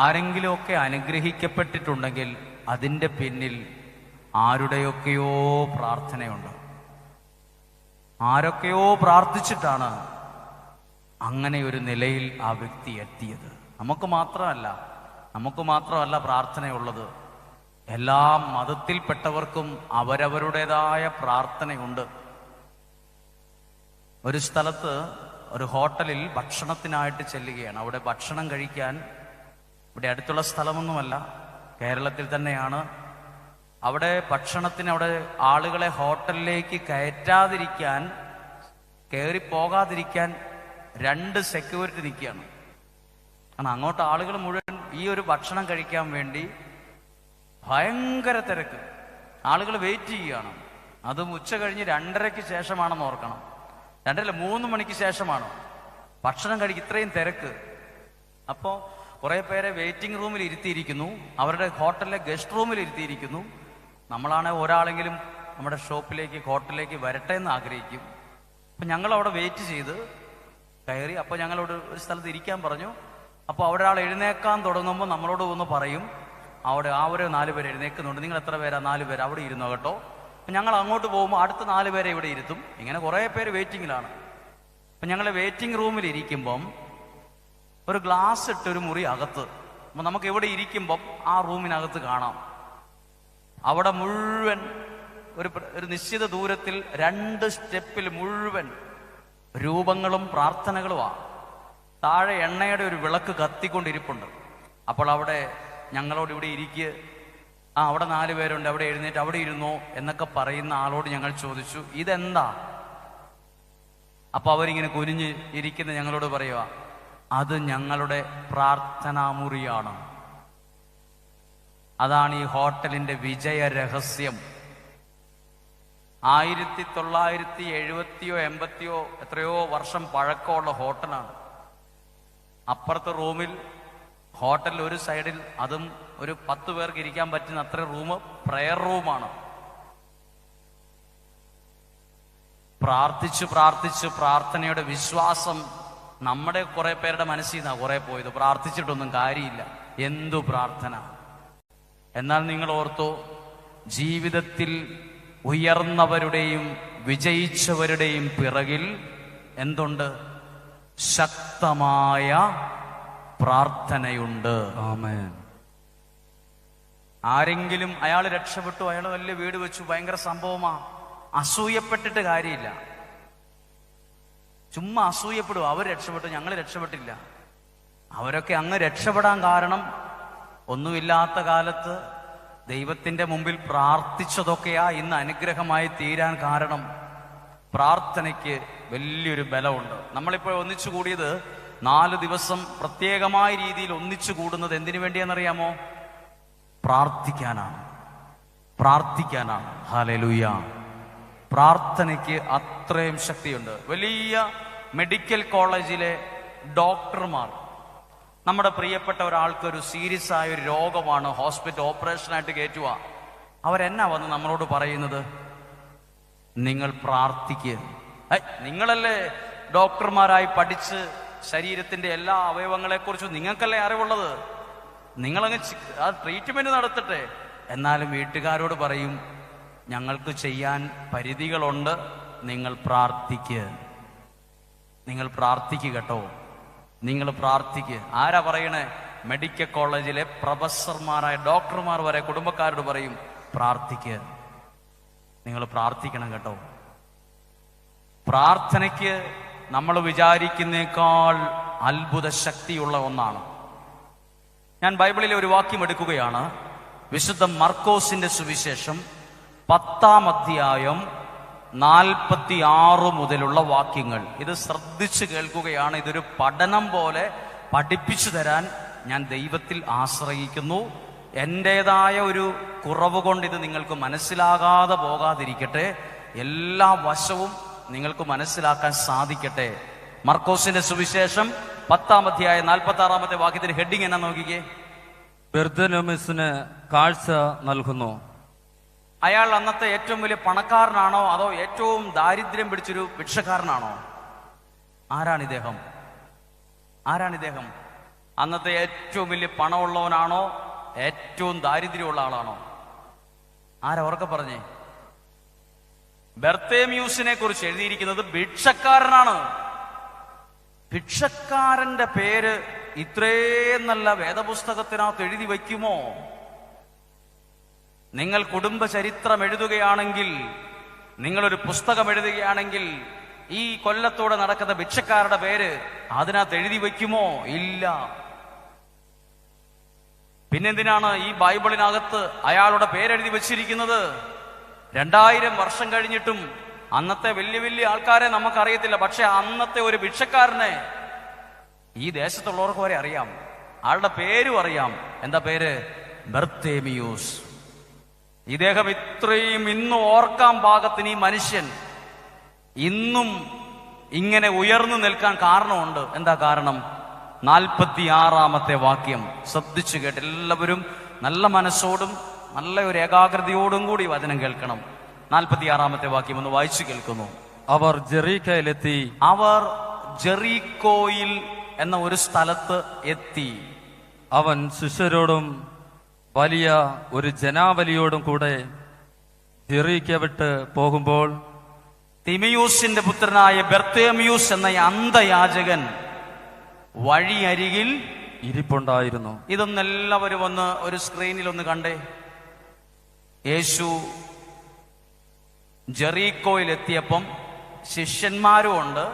ആരെങ്കിലുമൊക്കെ അനുഗ്രഹിക്കപ്പെട്ടിട്ടുണ്ടെങ്കിൽ അതിൻ്റെ പിന്നിൽ ആരുടെയൊക്കെയോ പ്രാർത്ഥനയുണ്ട്. ആരൊക്കെയോ പ്രാർത്ഥിച്ചിട്ടാണ് അങ്ങനെ ഒരു നിലയിൽ ആ വ്യക്തി എത്തിയത്. നമുക്ക് മാത്രമല്ല പ്രാർത്ഥനയുള്ളത്. എല്ലാ മതത്തിൽപ്പെട്ടവർക്കും അവരവരുടേതായ പ്രാർത്ഥനയുണ്ട്. ഒരു സ്ഥലത്ത് ഒരു ഹോട്ടലിൽ ഭക്ഷണത്തിനായിട്ട് ചെല്ലുകയാണ്. അവിടെ ഭക്ഷണം കഴിക്കാൻ, ഇവിടെ അടുത്തുള്ള സ്ഥലമൊന്നുമല്ല, കേരളത്തിൽ തന്നെയാണ്. അവിടെ ഭക്ഷണത്തിന് അവിടെ ആളുകളെ ഹോട്ടലിലേക്ക് കയറിപ്പോകാതിരിക്കാൻ 2 സെക്യൂരിറ്റി നിൽക്കുകയാണ്. കാരണം അങ്ങോട്ട് ആളുകൾ മുഴുവൻ ഈ ഒരു ഭക്ഷണം കഴിക്കാൻ വേണ്ടി ഭയങ്കര തിരക്ക്, ആളുകൾ വെയിറ്റ് ചെയ്യുകയാണ്. അതും ഉച്ച കഴിഞ്ഞ് 2:30-ക്ക് ശേഷമാണെന്ന് ഓർക്കണം. 2:30 മണിക്ക് ശേഷമാണ് ഭക്ഷണം കഴിക്കുക. ഇത്രയും തിരക്ക്. അപ്പോൾ കുറെ പേരെ വെയിറ്റിംഗ് റൂമിൽ ഇരുത്തിയിരിക്കുന്നു, അവരുടെ ഹോട്ടലിലെ ഗസ്റ്റ് റൂമിൽ ഇരുത്തിയിരിക്കുന്നു. നമ്മളാണെങ്കിൽ ഒരാളെങ്കിലും നമ്മുടെ ഹോട്ടലിലേക്ക് വരട്ടെ എന്ന് ആഗ്രഹിക്കും. അപ്പം ഞങ്ങൾ അവിടെ വെയിറ്റ് ചെയ്ത് കയറി. അപ്പോൾ ഞങ്ങളോട് ഒരു സ്ഥലത്ത് ഇരിക്കാൻ പറഞ്ഞു. അപ്പോൾ അവിടെ ആൾ എഴുന്നേക്കാൻ തുടങ്ങുമ്പോൾ നമ്മളോട് ഒന്ന് പറയും, അവിടെ ആ ഒരു 4 പേര് എഴുന്നേക്കുന്നുണ്ട്, നിങ്ങൾ എത്ര പേരാ? 4 പേര്, അവിടെ ഇരുന്നോ കേട്ടോ. അപ്പം ഞങ്ങൾ അങ്ങോട്ട് പോകുമ്പോൾ അടുത്ത 4 പേരെ ഇവിടെ ഇരുത്തും. ഇങ്ങനെ കുറേ പേര് വെയിറ്റിങ്ങിലാണ്. അപ്പം ഞങ്ങൾ വെയിറ്റിംഗ് റൂമിൽ ഇരിക്കുമ്പം ഒരു ഗ്ലാസ് ഇട്ടൊരു മുറി അകത്ത്. അപ്പം നമുക്ക് ഇവിടെ ഇരിക്കുമ്പം ആ റൂമിനകത്ത് കാണാം, അവിടെ മുഴുവൻ ഒരു നിശ്ചിത ദൂരത്തിൽ 2 സ്റ്റെപ്പിൽ മുഴുവൻ രൂപങ്ങളും പ്രാർത്ഥനകളുമാണ്. താഴെ എണ്ണയുടെ ഒരു വിളക്ക് കത്തിക്കൊണ്ടിരിപ്പുണ്ട്. അപ്പോൾ അവിടെ ഞങ്ങളോട് ഇവിടെ ഇരിക്കുക, അവിടെ 4 പേരുണ്ട്, അവിടെ എഴുന്നേറ്റ് അവിടെ ഇരുന്നോ എന്നൊക്കെ പറയുന്ന ആളോട് ഞങ്ങൾ ചോദിച്ചു, ഇതെന്താ? അപ്പൊ അവരിങ്ങനെ കുനിഞ്ഞ് ഇരിക്കുന്ന ഞങ്ങളോട് പറയുക, അത് ഞങ്ങളുടെ പ്രാർത്ഥനാ മുറിയാണ്. അതാണ് ഈ ഹോട്ടലിന്റെ വിജയ രഹസ്യം. 1970-ഓ 80-ഓ എത്രയോ വർഷം പഴക്കമുള്ള ഹോട്ടലാണ്. അപ്പുറത്തെ റൂമിൽ ഹോട്ടലിൽ ഒരു സൈഡിൽ, അതും ഒരു 10 പേർക്ക് ഇരിക്കാൻ പറ്റുന്ന അത്ര റൂം പ്രയർ റൂമാണ്. പ്രാർത്ഥിച്ച് പ്രാർത്ഥനയുടെ വിശ്വാസം നമ്മുടെ കുറെ പേരുടെ മനസ്സിൽ നിന്നാണ് കുറെ പോയത്. പ്രാർത്ഥിച്ചിട്ടൊന്നും കാര്യമില്ല, എന്തു പ്രാർത്ഥന. എന്നാൽ നിങ്ങൾ ഓർത്തോ, ജീവിതത്തിൽ ഉയർന്നവരുടെയും വിജയിച്ചവരുടെയും പിറകിൽ എന്തുണ്ട്? ശക്തമായ പ്രാർത്ഥനയുണ്ട്. ആമേൻ. ആരെങ്കിലും അയാൾ രക്ഷപ്പെട്ടു, അയാൾ വലിയ വീട് വെച്ചു, ഭയങ്കര സംഭവമാ, അസൂയപ്പെട്ടിട്ട് കാര്യമില്ല. ചുമ്മാ അസൂയപ്പെടും, അവർ രക്ഷപ്പെട്ടു, ഞങ്ങൾ രക്ഷപ്പെട്ടില്ല. അവരൊക്കെ അങ്ങ് രക്ഷപ്പെടാൻ കാരണം ഒന്നുമില്ലാത്ത കാലത്ത് ദൈവത്തിന്റെ മുമ്പിൽ പ്രാർത്ഥിച്ചതൊക്കെയാ ഇന്ന് അനുഗ്രഹമായി തീരാൻ കാരണം. പ്രാർത്ഥനയ്ക്ക് വലിയൊരു ബലമുണ്ട്. നമ്മളിപ്പോൾ ഒന്നിച്ചു കൂടിയത് 4 ദിവസം പ്രത്യേകമായ രീതിയിൽ ഒന്നിച്ചു കൂടുന്നത് എന്തിനു വേണ്ടിയാണെന്നറിയാമോ? പ്രാർത്ഥിക്കാനാണ്. ഹല്ലേലൂയ. പ്രാർത്ഥനയ്ക്ക് അത്രയും ശക്തിയുണ്ട്. വലിയ മെഡിക്കൽ കോളേജിലെ ഡോക്ടർമാർ, നമ്മുടെ പ്രിയപ്പെട്ട ഒരാൾക്ക് ഒരു സീരിയസ് ആയ ഒരു രോഗമാണ്, ഹോസ്പിറ്റൽ ഓപ്പറേഷനായിട്ട് കയറ്റുക. അവരെന്നാ വന്ന് നമ്മളോട് പറയുന്നത്? നിങ്ങൾ പ്രാർത്ഥിക്കുക. നിങ്ങളല്ലേ ഡോക്ടർമാരായി പഠിച്ച് ശരീരത്തിന്റെ എല്ലാ അവയവങ്ങളെക്കുറിച്ചും നിങ്ങൾക്കല്ലേ അറിവുള്ളത്, നിങ്ങളങ്ങ് ആ ട്രീറ്റ്മെന്റ് നടത്തട്ടെ. എന്നാലും വീട്ടുകാരോട് പറയും, ഞങ്ങൾക്ക് ചെയ്യാൻ പരിധികളുണ്ട്, നിങ്ങൾ പ്രാർത്ഥിക്കുക കേട്ടോ, നിങ്ങൾ പ്രാർത്ഥിക്കുക. ആരാ പറയണേ? മെഡിക്കൽ കോളേജിലെ പ്രൊഫസർമാരായ ഡോക്ടർമാർ വരെ കുടുംബക്കാരോട് പറയും, പ്രാർത്ഥിക്കുക, നിങ്ങൾ പ്രാർത്ഥിക്കണം കേട്ടോ. പ്രാർത്ഥനയ്ക്ക് നമ്മൾ വിചാരിക്കുന്നേക്കാൾ അത്ഭുത ശക്തിയുള്ള ഒന്നാണ്. ഞാൻ ബൈബിളിലെ ഒരു വാക്യം എടുക്കുകയാണ്. വിശുദ്ധ മർക്കോസിന്റെ സുവിശേഷം 10-ാം അധ്യായം 46 മുതലുള്ള വാക്യങ്ങൾ. ഇത് ശ്രദ്ധിച്ചു കേൾക്കുകയാണ്. ഇതൊരു പഠനം പോലെ പഠിപ്പിച്ചു തരാൻ ഞാൻ ദൈവത്തിൽ ആശ്രയിക്കുന്നു. എൻ്റെതായ ഒരു കുറവ് കൊണ്ട് ഇത് നിങ്ങൾക്ക് മനസ്സിലാകാതെ പോകാതിരിക്കട്ടെ, എല്ലാ വശവും നിങ്ങൾക്ക് മനസ്സിലാക്കാൻ സാധിക്കട്ടെ. മർക്കോസിന്റെ സുവിശേഷം 10-ാം അധ്യായം 46-ാമത്തെ വാക്യത്തിന്റെ ഹെഡിങ് എന്നാ നോക്കിക്കേ. ബർത്തലോമേസിന് കാഴ്ച നൽകുന്നു. അയാൾ അന്നത്തെ ഏറ്റവും വലിയ പണക്കാരനാണോ അതോ ഏറ്റവും ദാരിദ്ര്യം പിടിച്ചൊരു ഭിക്ഷക്കാരനാണോ? ആരാണിദ്ദേഹം? അന്നത്തെ ഏറ്റവും വലിയ പണമുള്ളവനാണോ ഏറ്റവും ദാരിദ്ര്യമുള്ള ആളാണോ? ആരവർക്കെ പറഞ്ഞേ? ബർത്തേമ്യൂസിനെ കുറിച്ച് എഴുതിയിരിക്കുന്നത് ഭിക്ഷക്കാരനാണ്. ഭിക്ഷക്കാരന്റെ പേര് ഇത്രയും നല്ല വേദപുസ്തകത്തിനകത്ത് എഴുതി വയ്ക്കുമോ? നിങ്ങൾ കുടുംബ ചരിത്രം എഴുതുകയാണെങ്കിൽ, നിങ്ങളൊരു പുസ്തകം എഴുതുകയാണെങ്കിൽ, ഈ കൊല്ലത്തോടെ നടക്കുന്ന ഭിക്ഷക്കാരുടെ പേര് അതിനകത്ത് എഴുതി വയ്ക്കുമോ? ഇല്ല. പിന്നെന്തിനാണ് ഈ ബൈബിളിനകത്ത് അയാളുടെ പേരെഴുതി വച്ചിരിക്കുന്നത്? 2000 വർഷം കഴിഞ്ഞിട്ടും അന്നത്തെ വലിയ വലിയ ആൾക്കാരെ നമുക്കറിയത്തില്ല. പക്ഷെ അന്നത്തെ ഒരു ഭിക്ഷക്കാരനെ ഈ ദേശത്തുള്ളവർക്ക് വരെ അറിയാം. ആളുടെ പേരും അറിയാം. എന്താ പേര്? ബർത്തേമിയൂസ്. ഇദ്ദേഹം ഇത്രയും ഇന്നും ഓർക്കാൻ പാകത്തിന് ഈ മനുഷ്യൻ ഇന്നും ഇങ്ങനെ ഉയർന്നു നിൽക്കാൻ കാരണമുണ്ട്. എന്താ കാരണം? 46-ാമത്തെ വാക്യം ശ്രദ്ധിച്ചു കേട്ട് എല്ലാവരും നല്ല മനസ്സോടും നല്ല ഒരു ഏകാഗ്രതയോടും കൂടി വചനം കേൾക്കണം. 46-ാമത്തെ വാക്യം ഒന്ന് വായിച്ചു കേൾക്കുന്നു. അവർ ജെറീക്കയിലെത്തി. അവർ ജെറീക്കോയിൽ എന്ന ഒരു സ്ഥലത്ത് എത്തി. അവൻ ശിഷ്യരോടും വലിയ ഒരു ജനാവലിയോടും കൂടെ ജെറീക്ക വിട്ട് പോകുമ്പോൾ തിമിയൂസിന്റെ പുത്രനായ ബർത്തേമിയൂസ് എന്ന അന്ധയാചകൻ വഴിയരികിൽ ഇരിപ്പുണ്ടായിരുന്നു. ഇതൊന്നെല്ലാവരും ഒന്ന് ഒരു സ്ക്രീനിൽ ഒന്ന് കണ്ടേ. യേശു ജെറീക്കോയിൽ എത്തിയപ്പം ശിഷ്യന്മാരും ഉണ്ട്.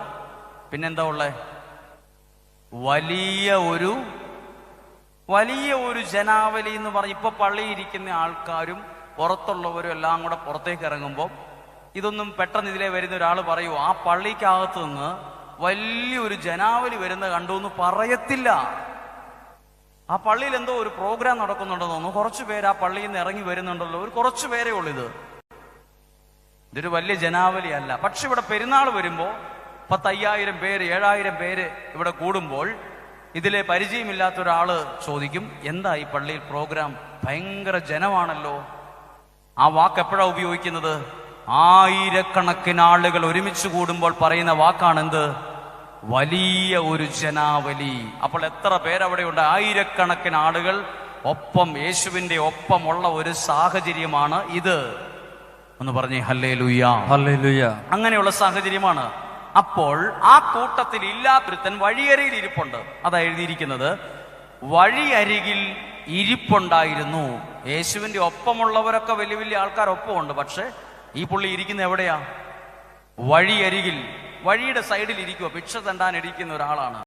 പിന്നെന്താ ഉള്ളേ? വലിയ ഒരു ജനാവലി എന്ന് പറഞ്ഞ് ഇപ്പൊ പള്ളിയിൽ ഇരിക്കുന്ന ആൾക്കാരും പുറത്തുള്ളവരും എല്ലാം കൂടെ പുറത്തേക്ക് ഇറങ്ങുമ്പോൾ ഇതൊന്നും പെട്ടെന്ന് ഇതിലെ വരുന്ന ഒരാൾ പറയൂ ആ പള്ളിക്കകത്ത് നിന്ന് വലിയൊരു ജനാവലി വരുന്ന കണ്ടു എന്ന് പറയത്തില്ല. ആ പള്ളിയിൽ എന്തോ ഒരു പ്രോഗ്രാം നടക്കുന്നുണ്ടെന്ന് തോന്നുന്നു. കുറച്ചു പേര് ആ പള്ളിയിൽ നിന്ന് ഇറങ്ങി വരുന്നുണ്ടല്ലോ. ഒരു കുറച്ചു പേരേ ഉള്ളൂ. ഇതൊരു വലിയ ജനാവലി അല്ല. പക്ഷെ ഇവിടെ പെരുന്നാൾ വരുമ്പോ 10,000 പേര് 7,000 പേര് ഇവിടെ കൂടുമ്പോൾ ഇതിലെ പരിചയമില്ലാത്ത ഒരാള് ചോദിക്കും, എന്താ ഈ പള്ളിയിൽ പ്രോഗ്രാം? ഭയങ്കര ജനമാണല്ലോ. ആ വാക്ക് എപ്പോഴാ ഉപയോഗിക്കുന്നത്? 1000കണക്കിന് ആളുകൾ ഒരുമിച്ച് കൂടുമ്പോൾ പറയുന്ന വാക്കാണ് എന്ത്? വലിയ ഒരു ജനാവലി. അപ്പോൾ എത്ര പേരവിടെയുണ്ട്? 1000കണക്കിന് ആളുകൾ ഒപ്പം, യേശുവിന്റെ ഒപ്പമുള്ള ഒരു സാഹചര്യമാണ് ഇത്. ഒന്ന് പറഞ്ഞേ ഹല്ലേലൂയ. ഹല്ലേലൂയ. അങ്ങനെയുള്ള സാഹചര്യമാണ്. അപ്പോൾ ആ കൂട്ടത്തിൽ ഇല്ലാത്തൊരുത്തൻ വഴിയരികിൽ ഇരിപ്പുണ്ട്. അതാ എഴുതിയിരിക്കുന്നത്, വഴിയരികിൽ ഇരിപ്പുണ്ടായിരുന്നു. യേശുവിന്റെ ഒപ്പമുള്ളവരൊക്കെ വലിയ വലിയ ആൾക്കാരൊപ്പമുണ്ട്. പക്ഷെ ഈ പുള്ളി ഇരിക്കുന്ന എവിടെയാ? വഴിയരികിൽ, വഴിയുടെ സൈഡിൽ ഇരിക്കുക. ഭിക്ഷ തണ്ടാൻ ഇരിക്കുന്ന ഒരാളാണ്.